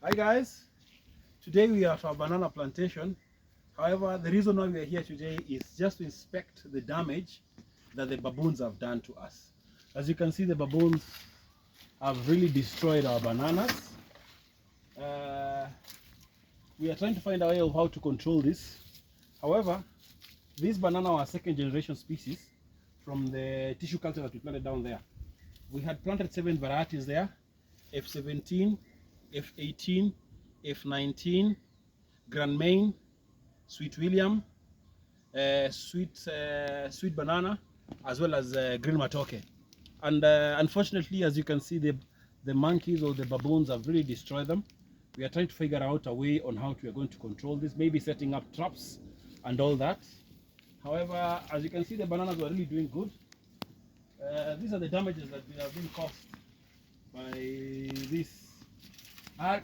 Hi guys, today we are at our banana plantation. However, the reason why we are here today is just to inspect the damage that the baboons have done to us. As you can see, the baboons have really destroyed our bananas. We are trying to find a way of how to control this. However, this banana was second generation species from the tissue culture that we planted down there. We had planted 7 varieties there: F17, F18, F19, Grand Main, Sweet William, sweet banana, as well as green matoke. And unfortunately, as you can see, the monkeys or the baboons have really destroyed them. We are trying to figure out a way on how we are going to control this, maybe setting up traps and all that. However, as you can see, the bananas were really doing good. These are the damages that have been caused by this.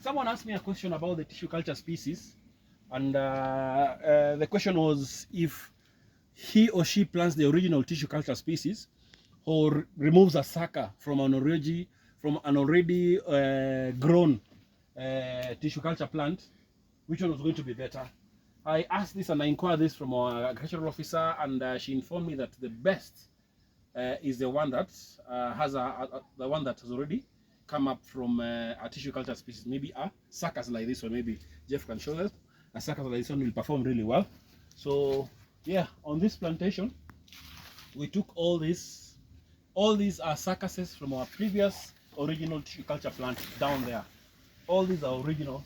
Someone asked me a question about the tissue culture species, and the question was if he or she plants the original tissue culture species or removes a sucker from an already grown tissue culture plant, which one was going to be better. I asked this and I inquired this from our agricultural officer, and she informed me that the best is the one that the one that has already come up from a tissue culture species. Maybe a suckers like this one, maybe Jeff can show us. A sucker like this one will perform really well. So yeah, on this plantation we took all these are succuses from our previous original tissue culture plant down there. All these are original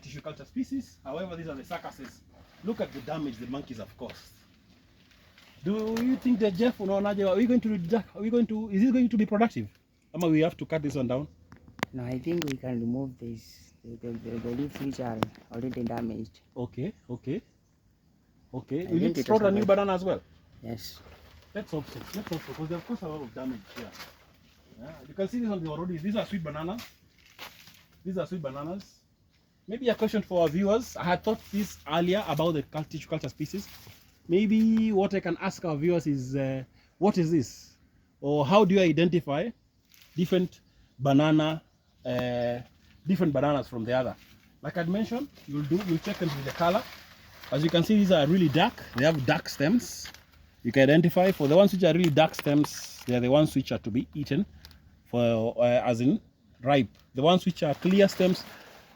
tissue culture species. However, these are the succuses. Look at the damage the monkeys have caused. Do you think that, Jeff, are we going to, is this going to be productive? Ama we have to cut this one down? No, I think we can remove this, the leaves which are already damaged. Okay. Will you sprout a new banana as well? Yes. Let's hope so, because they have caused a lot of damage here. Yeah, you can see this one already. These are sweet bananas. Maybe a question for our viewers. I had thought this earlier about the tissue culture species. Maybe what I can ask our viewers is, what is this? Or how do you identify different bananas from the other? Like I mentioned, you'll check them with the color. As you can see, these are really dark. They have dark stems. You can identify. For the ones which are really dark stems, they are the ones which are to be eaten, for as in ripe. The ones which are clear stems,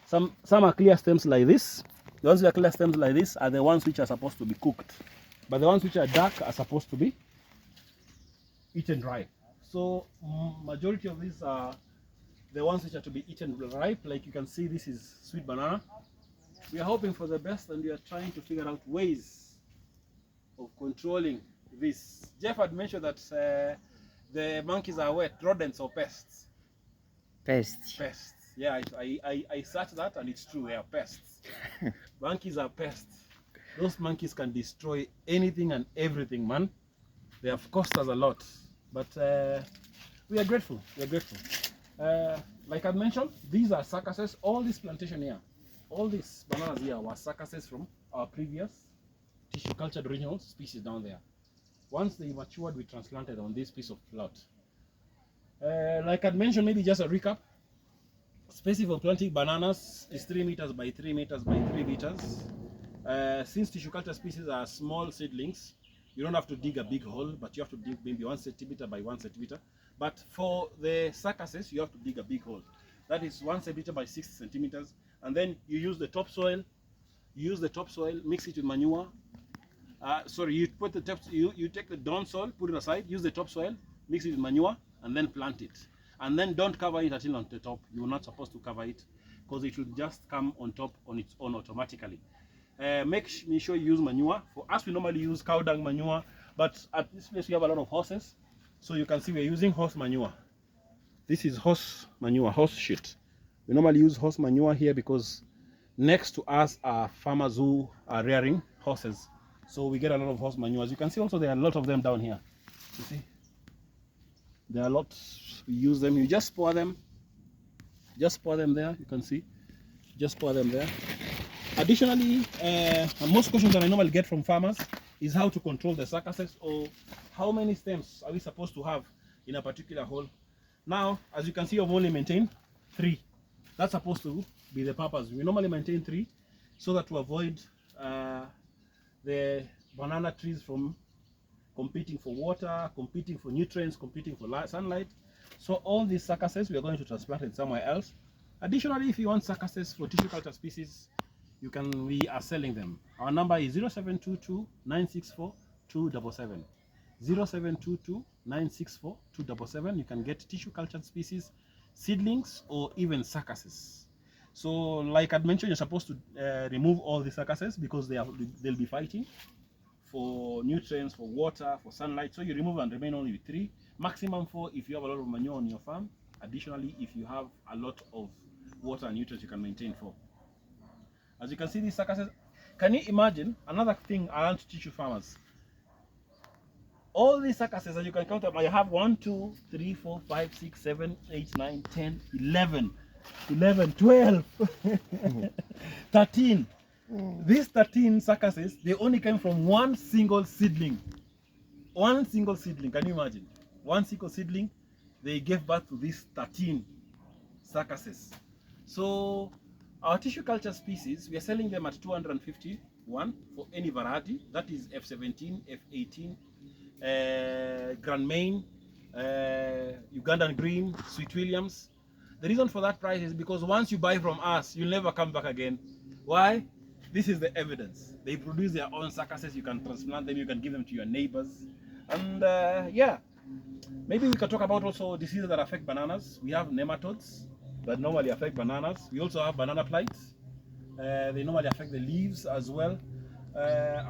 some are clear stems like this. The ones which are clear stems like this are the ones which are supposed to be cooked. But the ones which are dark are supposed to be eaten ripe. So majority of these are the ones which are to be eaten ripe. Like you can see, this is sweet banana. We are hoping for the best, and we are trying to figure out ways of controlling this. Jeff had mentioned that the monkeys are what? Rodents or pests? Pests. Pests. Yeah, I searched that and it's true, they are pests. Monkeys are pests. Those monkeys can destroy anything and everything, man. They have cost us a lot, but we are grateful. Like I mentioned, these are succuses. All this plantation here, all these bananas here were succuses from our previous tissue cultured original species down there. Once they matured, we transplanted on this piece of plot. Like I mentioned, maybe just a recap. Spacing for planting bananas is 3 meters by 3 meters by 3 meters. Since tissue culture species are small seedlings, you don't have to dig a big hole, but you have to dig maybe 1 centimeter by 1 centimeter. But for the succuses, you have to dig a big hole. That is 1 centimeter by 6 centimeters. And then you use the topsoil. Mix it with manure. You put the you take the down soil, put it aside, use the topsoil, mix it with manure, and then plant it. And then don't cover it until on the top. You're not supposed to cover it, because it will just come on top on its own automatically. Make sure you use manure. For us, we normally use cow dung manure, but at this place we have a lot of horses, so you can see we're using horse manure. This is horse manure, horse shit. We normally use horse manure here because next to us are farmers who are rearing horses, so we get a lot of horse manure. As you can see, also there are a lot of them down here. You see, there are lots. We use them. You just pour them there. You can see, just pour them there. Additionally, most questions that I normally get from farmers is how to control the succuses, or how many stems are we supposed to have in a particular hole. Now, as you can see, I've only maintained 3. That's supposed to be the purpose. We normally maintain 3 so that to avoid the banana trees from competing for water, competing for nutrients, competing for sunlight. So all these succuses we are going to transplant it somewhere else. Additionally, if you want succuses for tissue culture species, we are selling them. Our number is 0722 964 277. 0722 964 277. You can get tissue cultured species, seedlings, or even succuses. So like I'd mentioned, you're supposed to remove all the succuses because they'll be fighting for nutrients, for water, for sunlight. So you remove and remain only with 3, maximum 4 if you have a lot of manure on your farm. Additionally, if you have a lot of water and nutrients, you can maintain 4. As you can see, these succuses, can you imagine another thing I want to teach you farmers? All these succuses, as you can count them, I have 1, 2, 3, 4, 5, 6, 7, 8, 9, 10, 11, 12, 13. These 13 succuses, they only came from one single seedling. One single seedling, can you imagine? One single seedling, they gave birth to these 13 succuses. So our tissue culture species, we are selling them at 251 for any variety. That is F17, F18, Grand Main, Ugandan Green, Sweet Williams. The reason for that price is because once you buy from us, you'll never come back again. Why? This is the evidence. They produce their own succuses. You can transplant them. You can give them to your neighbors. And yeah, maybe we can talk about also diseases that affect bananas. We have nematodes that normally affect bananas. We also have banana blights. They normally affect the leaves as well.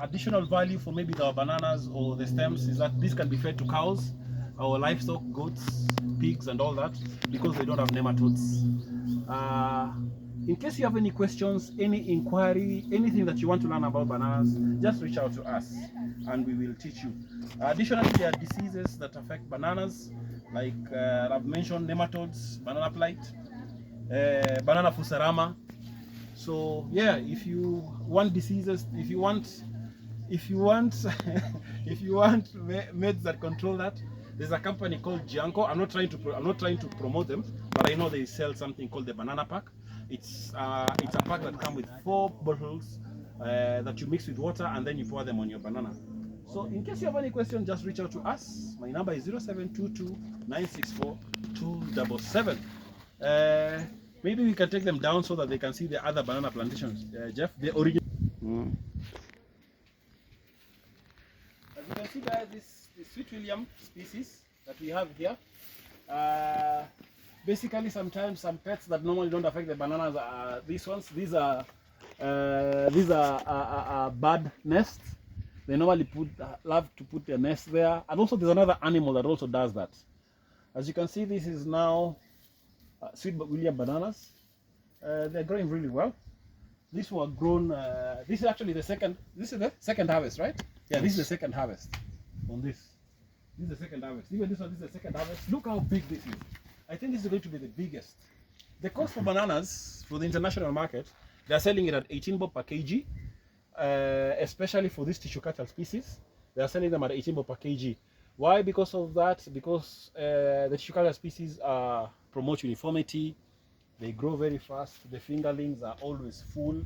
Additional value for maybe our bananas or the stems is that this can be fed to cows, our livestock, goats, pigs, and all that because they don't have nematodes. In case you have any questions, any inquiry, anything that you want to learn about bananas, just reach out to us and we will teach you. Additionally, there are diseases that affect bananas, like I've mentioned nematodes, banana blight, banana fusarama. So yeah, if you want diseases, if you want if you want meds that control that, there's a company called Gianco. I'm not trying to promote them, but I know they sell something called the banana pack. It's a pack that comes with 4 bottles that you mix with water and then you pour them on your banana. So in case you have any question, just reach out to us. My number is 0722 964 277. Maybe we can take them down so that they can see the other banana plantations. Jeff, the original. As you can see, guys, this Sweet William species that we have here. Basically, sometimes some pets that normally don't affect the bananas are these ones. These are bird nests. They normally love to put their nest there. And also, there's another animal that also does that. As you can see, this is now Sweet William bananas. They're growing really well. These were grown. This is actually the second. This is the second harvest, right? Yeah, this is the second harvest on this. This is the second harvest. Even this one, this is the second harvest. Look how big this is. I think this is going to be the biggest. The cost for bananas for the international market, they're selling it at 18 bob per kg. Especially for this tissue culture species, they are selling them at 18 bob per kg. Why? Because of that. Because the tissue culture species promote uniformity. They grow very fast. The fingerlings are always full.